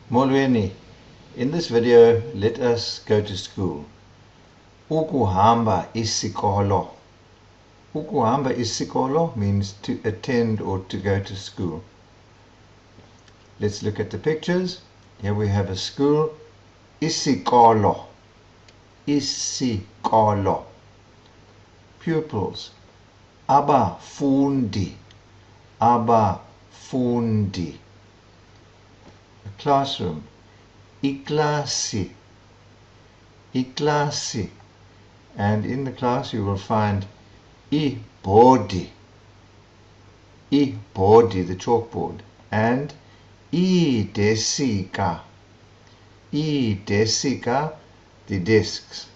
Molweni, in this video let us go to school. Ukuhamba isikolo. Ukuhamba isikolo means to attend or to go to school. Let's look at the pictures. Here we have a school. Isikolo. Isikolo. Pupils. Abafundi. Abafundi. A classroom. Iklasi. Iklasi. And in the class you will find ibhodi. Ibhodi, the chalkboard. And idesika. Idesika, the desks.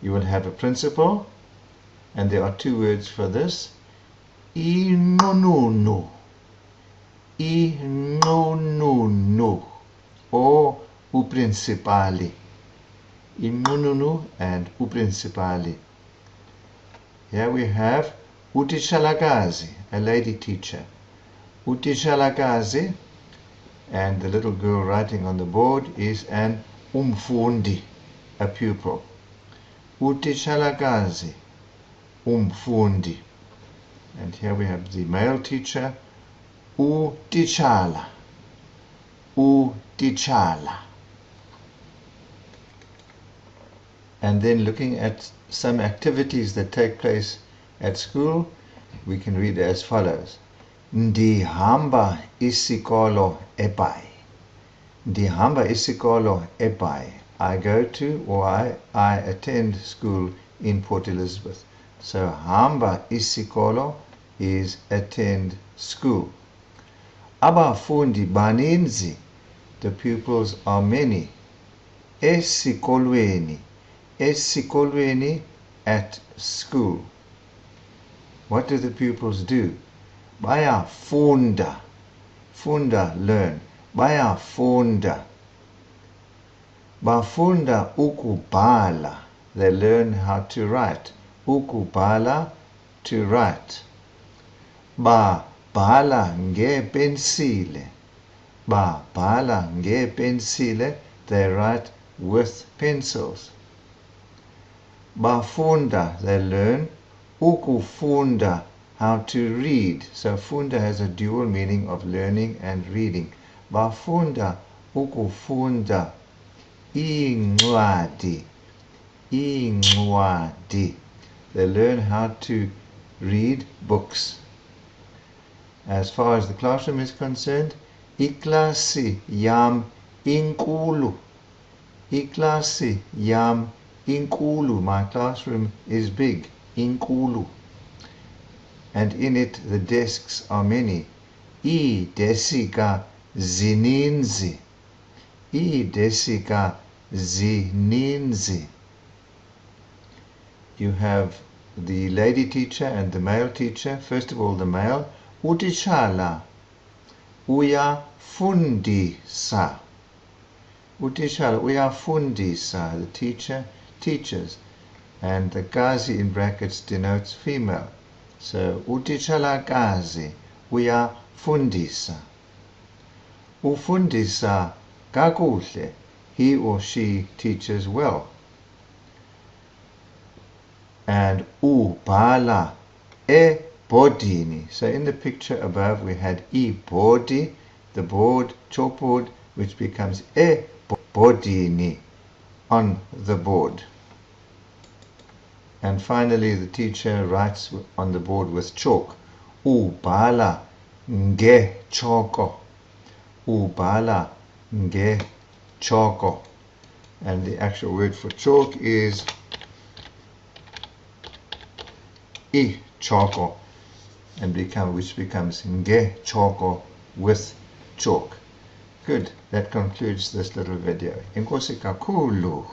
You will have a principal, and there are two words for this. Inqununu. Inqununu, or uprincipali. Inqununu and uprincipali. Here we have utitshalakazi, a lady teacher. Utitshalakazi, and the little girl writing on the board is an umfundi, a pupil. Utitshalakazi, umfundi. And here we have the male teacher, utitshala. Utitshala. And then looking at some activities that take place at school, we can read as follows. Ndihamba isikolo eBhayi. Ndihamba isikolo eBhayi. I go to, or I attend school in Port Elizabeth. So hamba isikolo is attend school. Abafundi baninzi. The pupils are many. Esikolweni. Esikolweni, at school. What do the pupils do? Bayafunda. Funda, learn. Bayafunda. Bafunda ukubhala. They learn how to write. Ukubhala, to write. Babhala ngepensile. Babhala ngepensile. They write with pencils. Bafunda, they learn. Ukufunda, how to read. So funda has a dual meaning of learning and reading. Bafunda ukufunda. Incwadi. Incwadi. They learn how to read books. As far as the classroom is concerned, iklasi yam inkulu. Iklasi yam inkulu. My classroom is big. Inkulu. And in it the desks are many. Idesika zininzi. Idesika zininzi. You have the lady teacher and the male teacher. First of all, the male. Utitshala uyafundisa. Utitshala uyafundisa. The teacher teaches. And the kazi in brackets denotes female. So utitshalakazi uyafundisa. Ufundisa kakuhle. He or she teaches well. And ubhala ebhodini. So in the picture above we had ibhodi, the board, chalkboard, which becomes ebhodini, on the board. And finally the teacher writes on the board with chalk. Ubhala ngechoko. Ubhala ngechoko. And the actual word for chalk is ichoko, and which becomes ngechoko, with chalk. Good. That concludes this little video. Enkosi kakhulu.